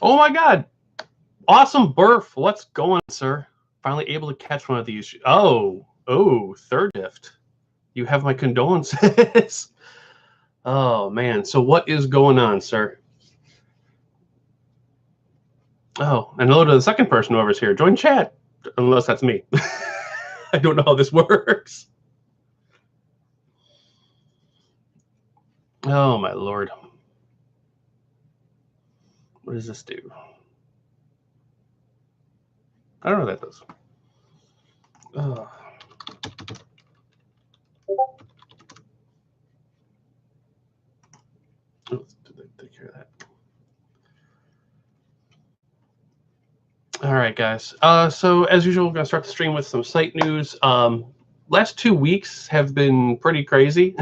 Oh my God. Awesome birth. What's going on, sir? Finally able to catch one of these. Oh, third gift. You have my condolences. Oh, man. So what is going on, sir? Oh, and hello to the second person whoever's here. Join chat. Unless that's me. I don't know how this works. Oh, my Lord. What does this do? I don't know what that does. Oh. Let's take care of that. All right, guys. So as usual, we're going to start the stream with some site news. Last 2 weeks have been pretty crazy.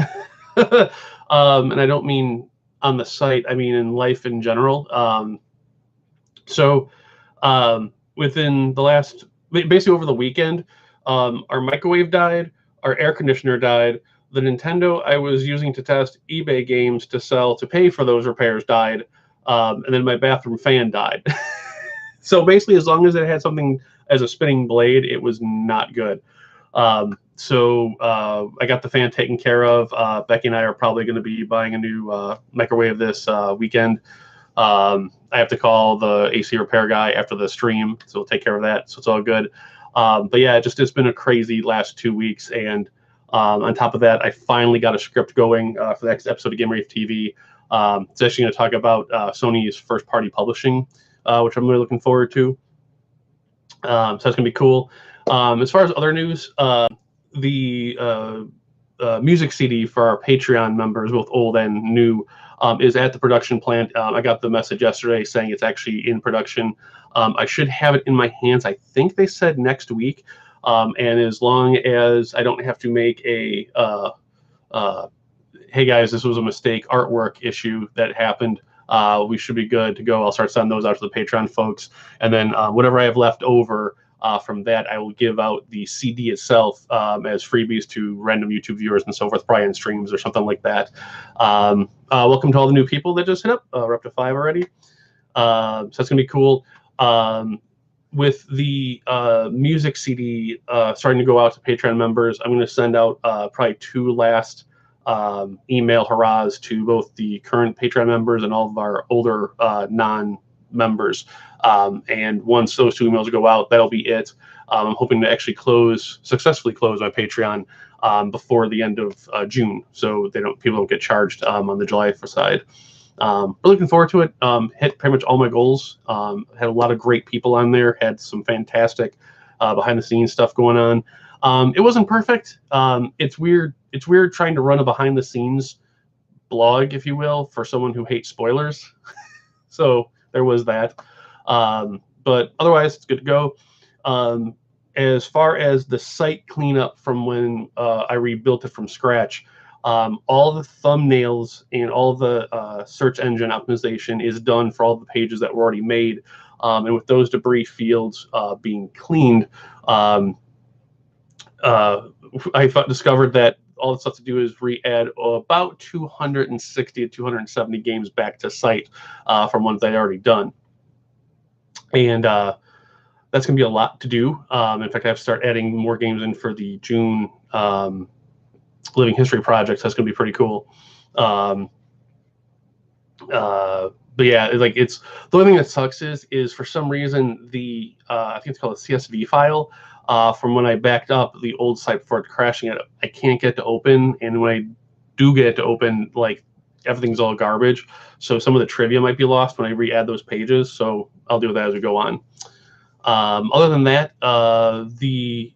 And I don't mean on the site, I mean in life in general. Within the last, basically over the weekend, our microwave died, our air conditioner died, the Nintendo I was using to test eBay games to sell to pay for those repairs died, and then my bathroom fan died. So basically, as long as it had something as a spinning blade, it was not good. I got the fan taken care of. Becky and I are probably going to be buying a new microwave this weekend. I have to call the AC repair guy after the stream, so we'll take care of that. So it's all good. But yeah, it's been a crazy last 2 weeks. And on top of that, I finally got a script going for the next episode of Game Wraith TV. It's actually going to talk about Sony's first-party publishing, which I'm really looking forward to. So that's going to be cool. As far as other news, the music CD for our Patreon members, both old and new, is at the production plant. I got the message yesterday saying it's actually in production. I should have it in my hands. I think they said next week. And as long as I don't have to make a, hey guys, this was a mistake artwork issue that happened, we should be good to go. I'll start sending those out to the Patreon folks. And then whatever I have left over from that, I will give out the CD itself as freebies to random YouTube viewers and so forth, probably on streams or something like that. Welcome to all the new people that just hit up. We're up to 5 already. So that's going to be cool. With the music CD starting to go out to Patreon members, I'm going to send out probably 2 last email hurrahs to both the current Patreon members and all of our older non-members. And once those 2 emails go out, that'll be it. I'm hoping to actually successfully close my Patreon before the end of June, so people don't get charged on the July side. But looking forward to it. Hit pretty much all my goals. Had a lot of great people on there. Had some fantastic behind-the-scenes stuff going on. It wasn't perfect. It's weird. It's weird trying to run a behind-the-scenes blog, if you will, for someone who hates spoilers. So there was that. But otherwise, it's good to go. As far as the site cleanup from when I rebuilt it from scratch, all the thumbnails and all the search engine optimization is done for all the pages that were already made. And with those debris fields being cleaned, I discovered that all the stuff to do is re-add about 260 to 270 games back to site from ones I'd already done. And that's going to be a lot to do. In fact, I have to start adding more games in for the June Living History projects. That's going to be pretty cool. But yeah, like the only thing that sucks is for some reason the I think it's called a CSV file from when I backed up the old site before crashing it. I can't get to open, and when I do get it to open, like everything's all garbage. So some of the trivia might be lost when I re-add those pages. So I'll deal with that as we go on. Other than that, the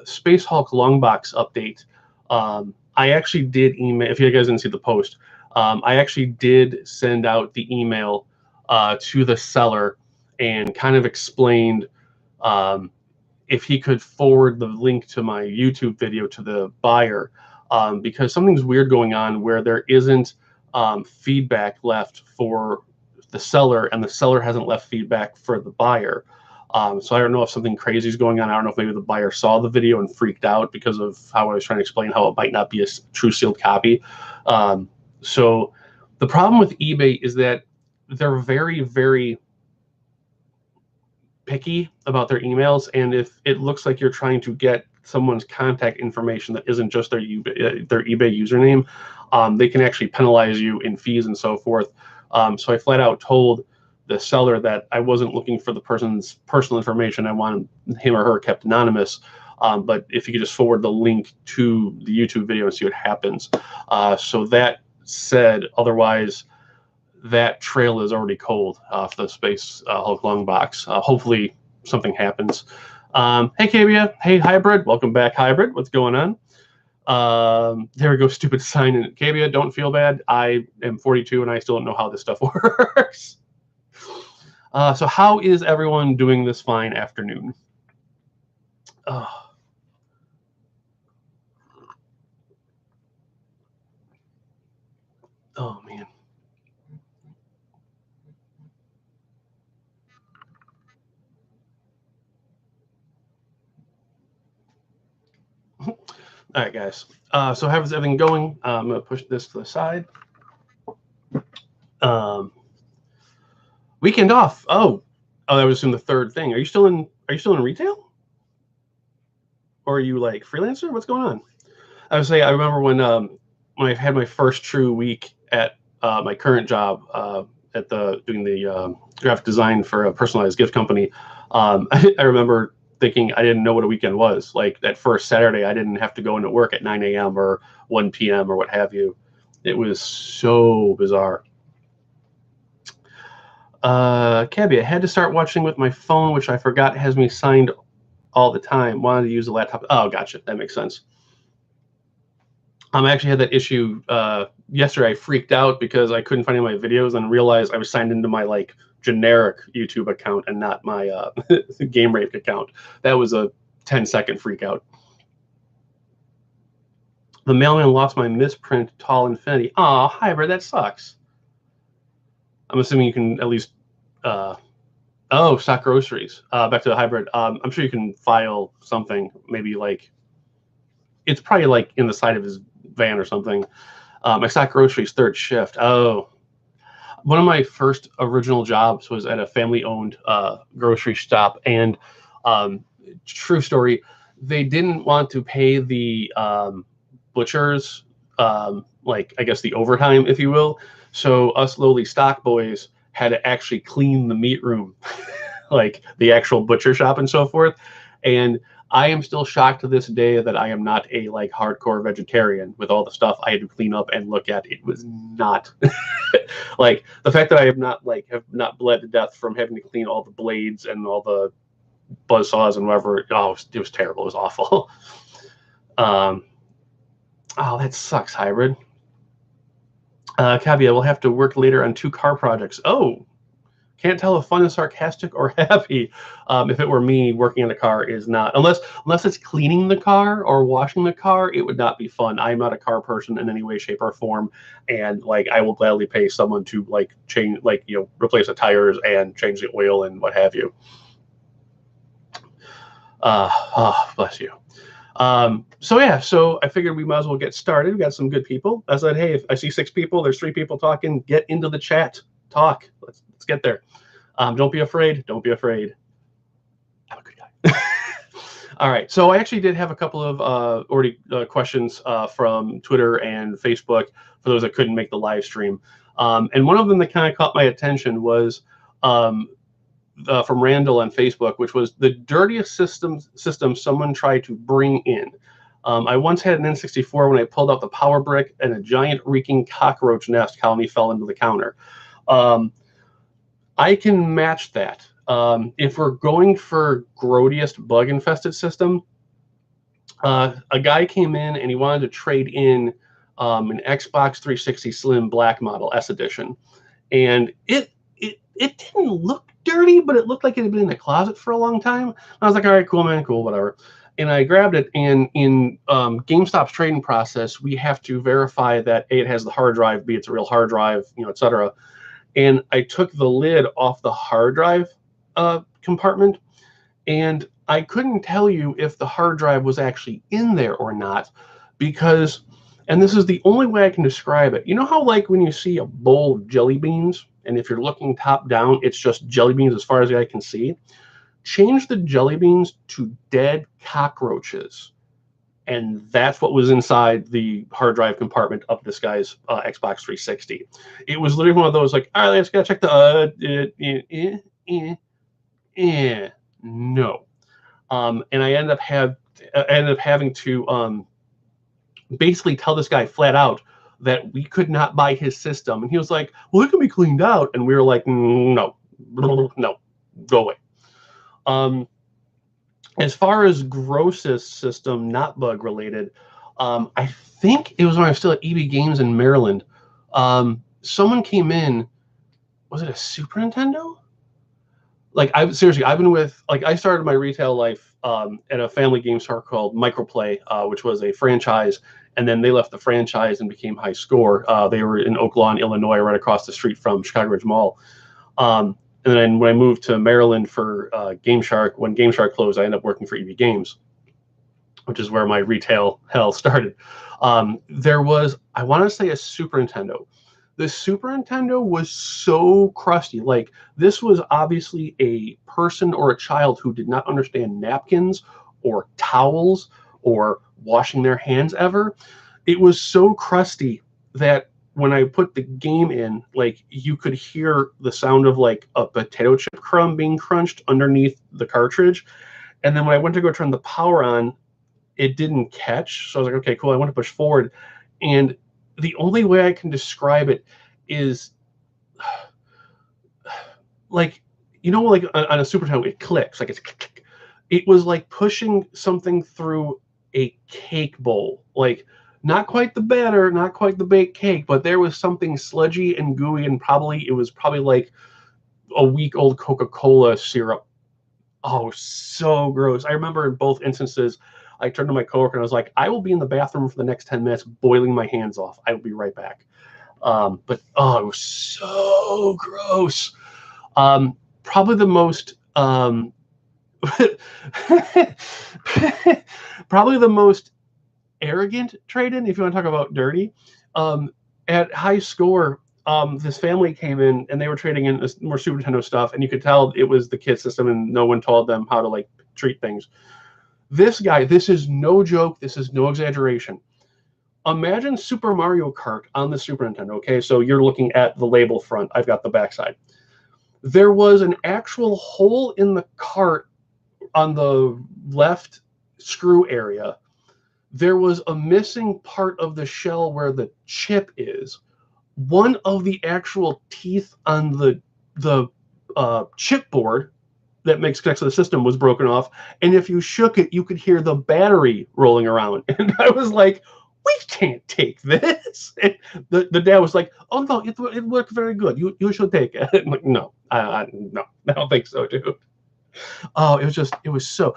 Space Hulk Longbox update. I actually did email, if you guys didn't see the post, I actually did send out the email to the seller and kind of explained if he could forward the link to my YouTube video to the buyer, because something's weird going on where there isn't feedback left for the seller, and the seller hasn't left feedback for the buyer. So I don't know if something crazy is going on. I don't know if maybe the buyer saw the video and freaked out because of how I was trying to explain how it might not be a true sealed copy. So the problem with eBay is that they're very, very picky about their emails, and if it looks like you're trying to get someone's contact information that isn't just their eBay username, they can actually penalize you in fees and so forth. So I flat out told the seller that I wasn't looking for the person's personal information. I wanted him or her kept anonymous. But if you could just forward the link to the YouTube video and see what happens. So that said, otherwise, that trail is already cold for the Space Hulk Long box. Hopefully something happens. Hey, Kavia. Hey, Hybrid. Welcome back, Hybrid. What's going on? There we go. Stupid sign in. Kavia, don't feel bad. I am 42 and I still don't know how this stuff works. So how is everyone doing this fine afternoon? Oh, man. All right, guys. So how's everything going? I'm gonna push this to the side. Weekend off. Oh, that was in the third thing. Are you still in retail? Or are you like freelancer? What's going on? I would say I remember when I had my first true week at my current job at doing the graphic design for a personalized gift company. I remember thinking I didn't know what a weekend was. Like that first Saturday, I didn't have to go into work at 9 a.m. or 1 p.m. or what have you. It was so bizarre. Cabby, I had to start watching with my phone, which I forgot has me signed all the time. Wanted to use the laptop. Oh, gotcha. That makes sense. I actually had that issue yesterday. I freaked out because I couldn't find any of my videos and realized I was signed into my like generic YouTube account and not my Game Raped account. That was a 10-second freak out. The mailman lost my misprint Tall Infinity. Aw, Hybrid, that sucks. I'm assuming you can at least stock groceries. Back to the Hybrid. I'm sure you can file something, maybe like it's probably like in the side of his van or something. My stock groceries third shift. Oh, one of my first original jobs was at a family-owned grocery shop, and true story, they didn't want to pay the butchers like I guess the overtime, if you will. So us lowly stock boys had to actually clean the meat room, like the actual butcher shop and so forth. And I am still shocked to this day that I am not a like hardcore vegetarian with all the stuff I had to clean up and look at. It was not like the fact that I have not bled to death from having to clean all the blades and all the buzz saws and whatever. Oh, it was terrible. It was awful. Oh, that sucks, Hybrid. Cabia, we'll have to work later on 2 car projects. Oh, can't tell if fun is sarcastic or happy. If it were me, working on a car is not. Unless it's cleaning the car or washing the car, it would not be fun. I'm not a car person in any way, shape, or form. And like, I will gladly pay someone to like change, like, you know, replace the tires and change the oil and what have you. Bless you. So yeah, so I figured we might as well get started. We got some good people. I said, hey, if I see 6 people, there's 3 people talking, get into the chat, talk. Let's get there. Don't be afraid. Don't be afraid. I'm a good guy. All right. So I actually did have a couple of questions from Twitter and Facebook for those that couldn't make the live stream. And one of them that kind of caught my attention was from Randall on Facebook, which was the dirtiest system someone tried to bring in. I once had an N64 when I pulled out the power brick and a giant reeking cockroach nest colony fell into the counter. I can match that. If we're going for grodiest bug-infested system, a guy came in and he wanted to trade in an Xbox 360 Slim Black Model S Edition, and it didn't look dirty, but it looked like it had been in the closet for a long time. I was like, all right, cool, man, cool, whatever. And I grabbed it, and in GameStop's trading process, we have to verify that A, it has the hard drive, B, it's a real hard drive, you know, etc. And I took the lid off the hard drive compartment, and I couldn't tell you if the hard drive was actually in there or not, because, and this is the only way I can describe it. You know how like when you see a bowl of jelly beans, and if you're looking top down, it's just jelly beans as far as the eye can see? changed the jelly beans to dead cockroaches. And that's what was inside the hard drive compartment of this guy's Xbox 360. It was literally one of those like, all right, let's gotta check the no. And I ended up having to basically tell this guy flat out that we could not buy his system. And he was like, well, it can be cleaned out. And we were like, no, go away. As far as grossest system, not bug related, I think it was when I was still at EB Games in Maryland. Someone came in, was it a Super Nintendo? Like, I've been with, like, I started my retail life at a family game store called Microplay, which was a franchise, and then they left the franchise and became High Score. They were in Oak Lawn, Illinois, right across the street from Chicago Ridge Mall. And then when I moved to Maryland for Game Shark, when Game Shark closed, I ended up working for EB Games, which is where my retail hell started. There was, I want to say, a Super Nintendo. The Super Nintendo was so crusty. Like, this was obviously a person or a child who did not understand napkins or towels or washing their hands ever. It was so crusty that when I put the game in, like, you could hear the sound of like a potato chip crumb being crunched underneath the cartridge. And then when I went to go turn the power on, it didn't catch. So I was like, okay, cool. I want to push forward. And the only way I can describe it is like, you know, like on a Super Nintendo, it clicks. Like, it was like pushing something through a cake bowl. Like, not quite the batter, not quite the baked cake, but there was something sludgy and gooey, and it was probably like a week-old Coca-Cola syrup. Oh, so gross. I remember in both instances, I turned to my coworker and I was like, I will be in the bathroom for the next 10 minutes boiling my hands off. I will be right back. But, oh, it was so gross. Probably the most... probably the most arrogant trade-in, if you want to talk about dirty. At High Score, this family came in and they were trading in more Super Nintendo stuff, and you could tell it was the kid system and no one told them how to like treat things. This guy, this is no joke, this is no exaggeration. Imagine Super Mario Kart on the Super Nintendo, okay? So you're looking at the label front, I've got the backside. There was an actual hole in the cart on the left screw area. There was a missing part of the shell where the chip is. One of the actual teeth on the chipboard that connects to the system was broken off, and if you shook it, you could hear the battery rolling around. And I was like, we can't take this. And the dad was like, oh no, it worked very good. You should take it. I'm like, no, I don't think so, dude. Oh, it was so.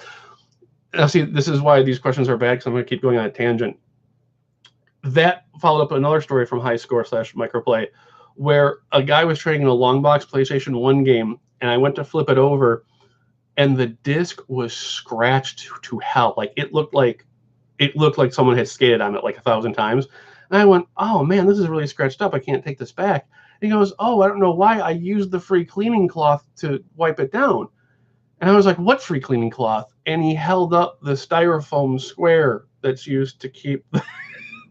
Now, see, this is why these questions are bad, because I'm going to keep going on a tangent. That followed up another story from High Score / Microplay, where a guy was trading in a long box PlayStation 1 game, and I went to flip it over, and the disc was scratched to hell. Like, it looked like someone had skated on it like 1,000 times. And I went, oh man, this is really scratched up. I can't take this back. And he goes, oh, I don't know why. I used the free cleaning cloth to wipe it down. And I was like, what free cleaning cloth? And he held up the styrofoam square that's used to keep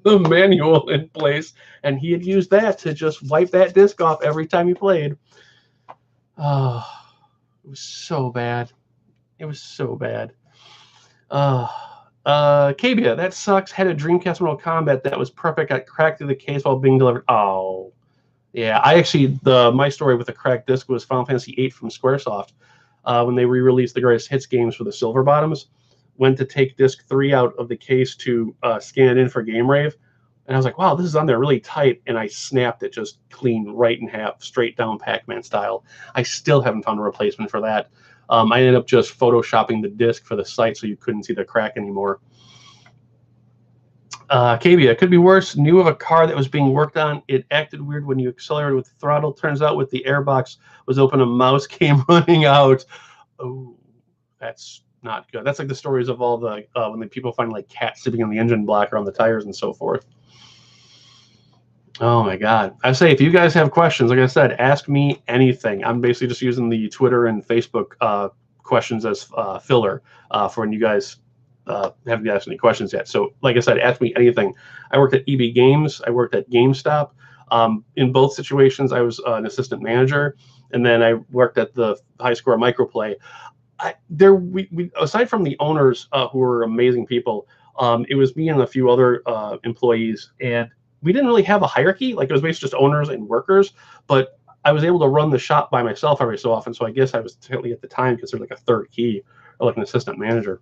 the manual in place. And he had used that to just wipe that disc off every time he played. Oh, it was so bad. It was so bad. Kabia, that sucks. Had a Dreamcast Mortal Kombat that was perfect. Got cracked through the case while being delivered. Oh, yeah. I actually, my story with the cracked disc was Final Fantasy VIII from Squaresoft. When they re-released the Greatest Hits games for the Silver Bottoms, went to take disc 3 out of the case to scan it in for Game Rave, and I was like, wow, this is on there really tight, and I snapped it just clean right in half, straight down Pac-Man style. I still haven't found a replacement for that. I ended up just photoshopping the disc for the site so you couldn't see the crack anymore. Kabia, it could be worse. Knew of a car that was being worked on. It acted weird when you accelerated with the throttle. Turns out with the airbox was open, a mouse came running out. Oh, that's not good. That's like the stories of all the when the people find like cats sitting on the engine block or on the tires and so forth. Oh my God. I say, if you guys have questions, like I said, ask me anything. I'm basically just using the Twitter and Facebook questions as filler for when you guys haven't asked any questions yet. So, like I said, ask me anything. I worked at EB Games. I worked at GameStop. In both situations, I was an assistant manager, and then I worked at the high score Microplay. We aside from the owners who were amazing people, it was me and a few other employees, and we didn't really have a hierarchy. Like, it was basically just owners and workers, but I was able to run the shop by myself every so often. So I guess I was technically at the time considered like a third key or like an assistant manager.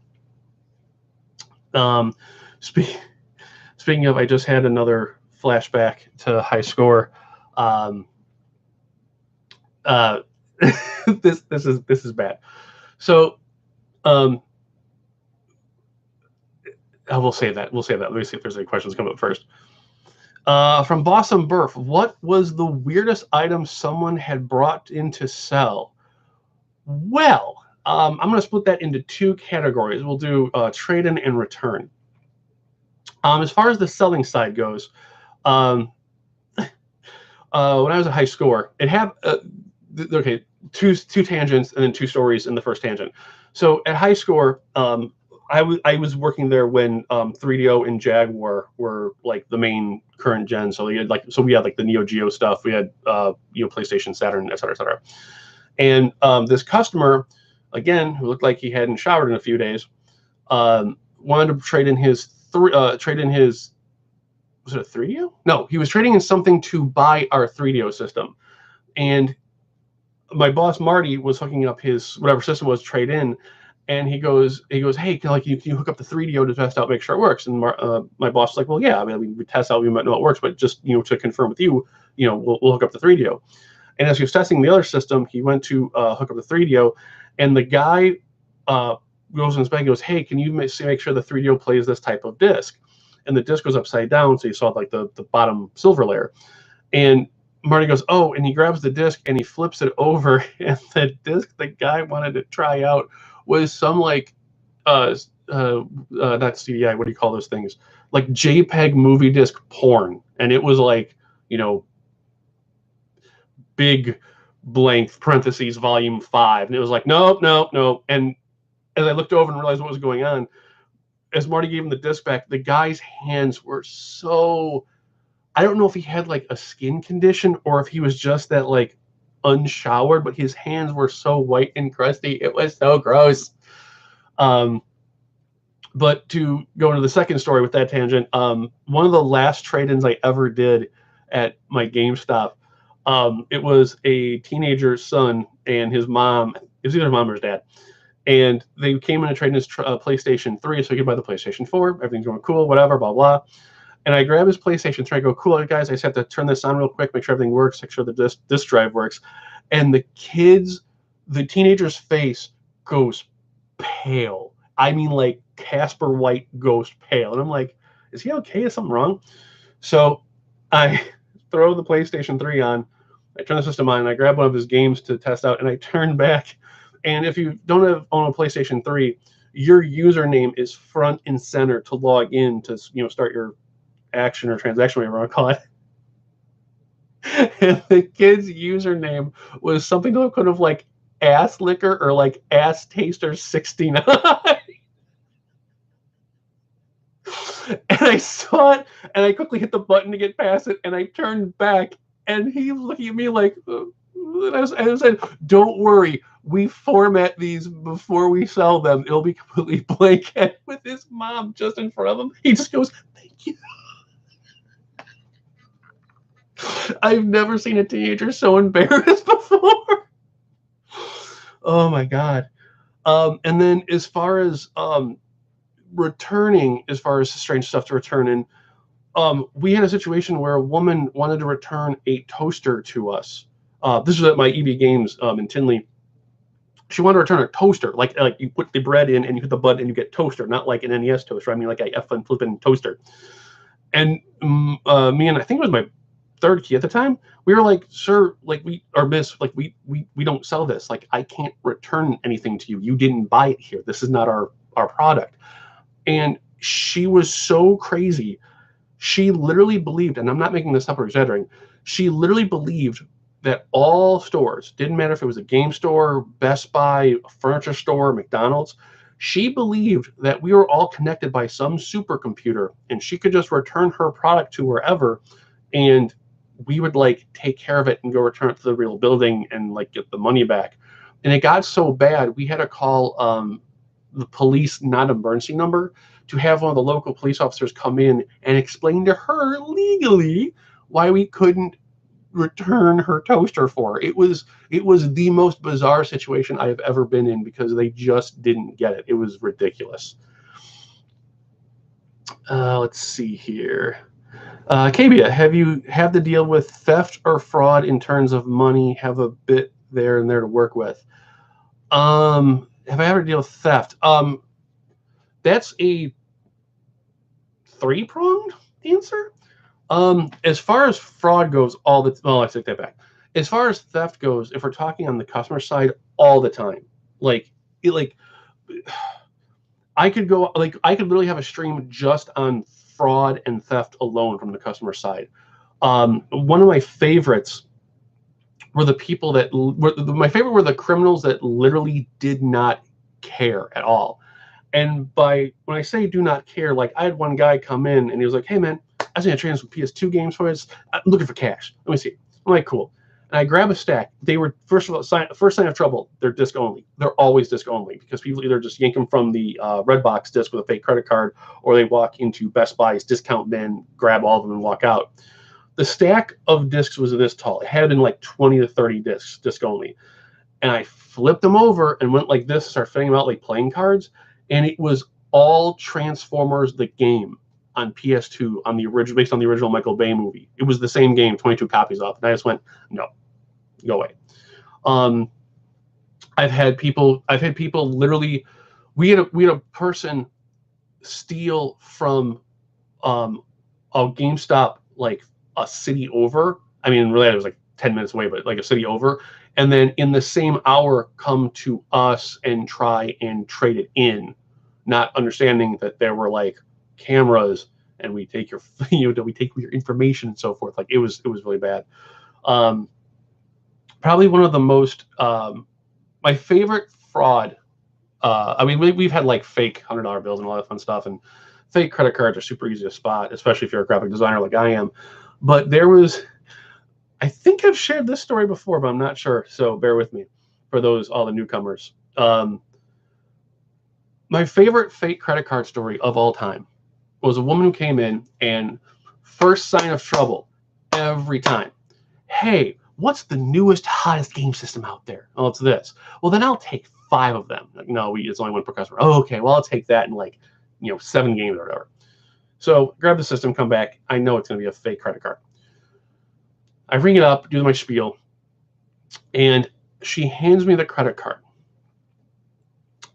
Speaking of, I just had another flashback to high score. This is bad. So, I will say that. We'll say that. Let me see if there's any questions come up first. From Bossum Burf, what was the weirdest item someone had brought in to sell? Well, I'm going to split that into two categories. We'll do trade-in and return. As far as the selling side goes, when I was a high score, it had okay, two tangents and then two stories in the first tangent. So at high score, I was working there when 3DO and Jaguar were like the main current gen. So we had like the Neo Geo stuff. We had PlayStation, Saturn, et cetera. And this customer, again, who looked like he hadn't showered in a few days, wanted to trade in his was it a 3DO? No, he was trading in something to buy our 3DO system. And my boss Marty was hooking up his whatever system was trade in, and he goes, hey, can you hook up the 3DO to test out, make sure it works? And my boss was like, well, yeah, I mean, we test out, we might know it works, but just to confirm with you, we'll hook up the 3DO. And as he was testing the other system, he went to hook up the 3DO, and the guy goes in his bag and goes, hey, can you make sure the 3DO plays this type of disc? And the disc goes upside down, so you saw like the bottom silver layer. And Marty goes, oh, and he grabs the disc and he flips it over, and the disc the guy wanted to try out was some like not CDI, what do you call those things? Like JPEG movie disc porn. And it was like, big blank parentheses volume 5. And it was like, nope. And as I looked over and realized what was going on, as Marty gave him the disc back, the guy's hands were so, I don't know if he had like a skin condition or if he was just that like unshowered, but his hands were so white and crusty. It was so gross. But to go into the second story with that tangent, one of the last trade-ins I ever did at my GameStop, it was a teenager's son and his mom. It was either his mom or his dad. And they came in to trade in his PlayStation 3 so he could buy the PlayStation 4. Everything's going cool, whatever, blah, blah. And I grab his PlayStation 3. I go, cool, guys, I just have to turn this on real quick, make sure everything works, make sure the disk drive works. And the teenager's face goes pale. I mean, like Casper White ghost pale. And I'm like, is he okay? Is something wrong? So I throw the PlayStation 3 on. I turn the system on, and I grab one of his games to test out, and I turn back. And if you don't own a PlayStation 3, your username is front and center to log in to start your action or transaction, whatever you want to call it. And the kid's username was something that could have like ass licker or like ass taster 69. And I saw it, and I quickly hit the button to get past it, and I turned back, and he was looking at me like, and I said, don't worry, we format these before we sell them. It'll be completely blank. And with his mom just in front of him, he just goes, thank you. I've never seen a teenager so embarrassed before. Oh my God. And then as far as returning, as far as strange stuff to return in, we had a situation where a woman wanted to return a toaster to us. This was at my EB Games in Tinley. She wanted to return a toaster, like you put the bread in and you hit the button and you get toaster, not like an NES toaster. I mean like a F1 flipping toaster. And me and I think it was my third key at the time, we were like, sir, like we don't sell this. Like I can't return anything to you. You didn't buy it here. This is not our product. And she was so crazy. She literally believed, and I'm not making this up or exaggerating, she literally believed that all stores, didn't matter if it was a game store, Best Buy, a furniture store, McDonald's, she believed that we were all connected by some supercomputer and she could just return her product to wherever and we would like take care of it and go return it to the real building and like get the money back. And it got so bad we had to call the police not emergency number to have one of the local police officers come in and explain to her legally why we couldn't return her toaster for her. It was the most bizarre situation I have ever been in because they just didn't get it. It was ridiculous. Let's see here. Kabia, have you had to deal with theft or fraud in terms of money? Have a bit there and there to work with. Have I ever dealt with theft? That's a three-pronged answer. As far as fraud goes, I take that back. As far as theft goes, if we're talking on the customer side, all the time. I could literally have a stream just on fraud and theft alone from the customer side. One of my favorites were the people that were the criminals that literally did not care at all. And when I say do not care, like I had one guy come in and he was like, "Hey man, I was going to trade some PS2 games for us. I'm looking for cash. Let me see." I'm like, "Cool." And I grab a stack. They were first sign of trouble. They're disc only. They're always disc only because people either just yank them from the Redbox disc with a fake credit card, or they walk into Best Buy's discount bin, grab all of them, and walk out. The stack of discs was this tall. It had been like 20 to 30 discs, disc only. And I flipped them over and went like this, started filling them out like playing cards. And it was all Transformers the game on PS2 on the original, based on the original Michael Bay movie. It was the same game, 22 copies of, and I just went, "No, go away." I've had people literally. We had a person steal from a GameStop like a city over. I mean, really, it was like 10 minutes away, but like a city over. And then in the same hour, come to us and try and trade it in, not understanding that there were like cameras and we take your, we take your information and so forth. Like it was really bad. Probably one of the most, my favorite fraud. I mean, we've had like fake $100 bills and a lot of fun stuff, and fake credit cards are super easy to spot, especially if you're a graphic designer like I am. But there was, I think I've shared this story before, but I'm not sure. So bear with me for all the newcomers. My favorite fake credit card story of all time was a woman who came in and first sign of trouble every time. "Hey, what's the newest, hottest game system out there?" "Oh, it's this." "Well, then I'll take 5 of them." Like, "No, it's only one per customer." "Oh, okay. Well, I'll take that in like, 7 games or whatever." So grab the system, come back. I know it's going to be a fake credit card. I ring it up, do my spiel, and she hands me the credit card.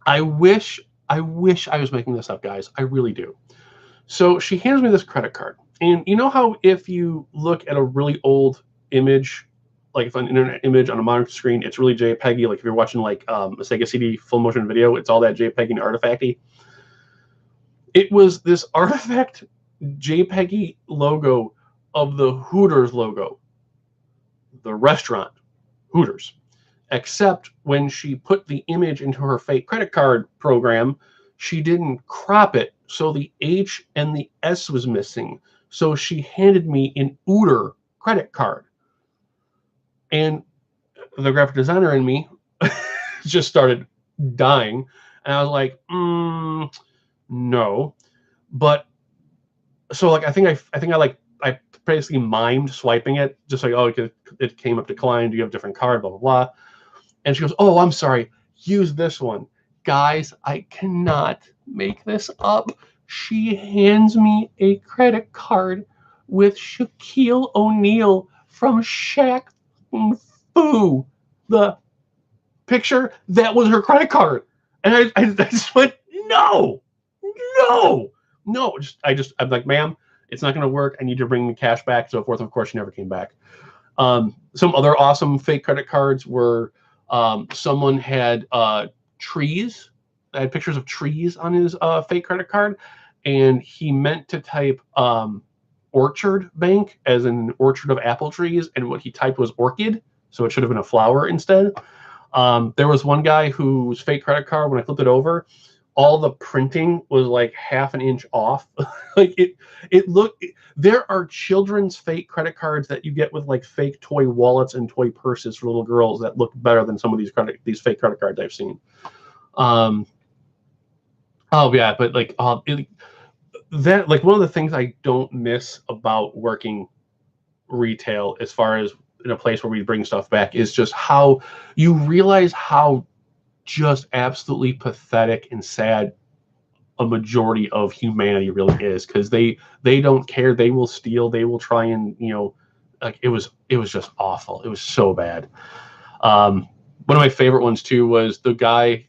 I wish I was making this up, guys. I really do. So she hands me this credit card. And you know how if you look at a really old image, like if an internet image on a modern screen, it's really JPEG-y. Like if you're watching like a Sega CD full motion video, it's all that JPEG and artifact-y. It was this artifact JPEG-y logo of the Hooters logo, the restaurant Hooters. Except when she put the image into her fake credit card program, she didn't crop it, so the H and the S was missing. So she handed me an Ooter credit card. And the graphic designer in me just started dying. And I was like, no. But so like I think I basically mimed swiping it, just like, "Oh, it came up declined. Do you have a different card? Blah blah blah." And she goes, "Oh, I'm sorry. Use this one." Guys, I cannot make this up. She hands me a credit card with Shaquille O'Neal from Shaq Fu. The picture, that was her credit card. And I just went, no. I'm like, "Ma'am, it's not going to work. I need to bring the cash back," so forth. Of course, she never came back. Some other awesome fake credit cards were someone had trees. I had pictures of trees on his fake credit card, and he meant to type orchard bank as an orchard of apple trees, and what he typed was orchid. so it should have been a flower instead. There was one guy whose fake credit card, when I flipped it over, all the printing was like half an inch off. Like it looked. There are children's fake credit cards that you get with like fake toy wallets and toy purses for little girls that look better than some of these fake credit cards I've seen. Oh yeah, but like that, like one of the things I don't miss about working retail, as far as in a place where we bring stuff back, is just how you realize how just absolutely pathetic and sad a majority of humanity really is, because they don't care. They will steal. They will try and, you know, like it was just awful. It was so bad. One of my favorite ones too was the guy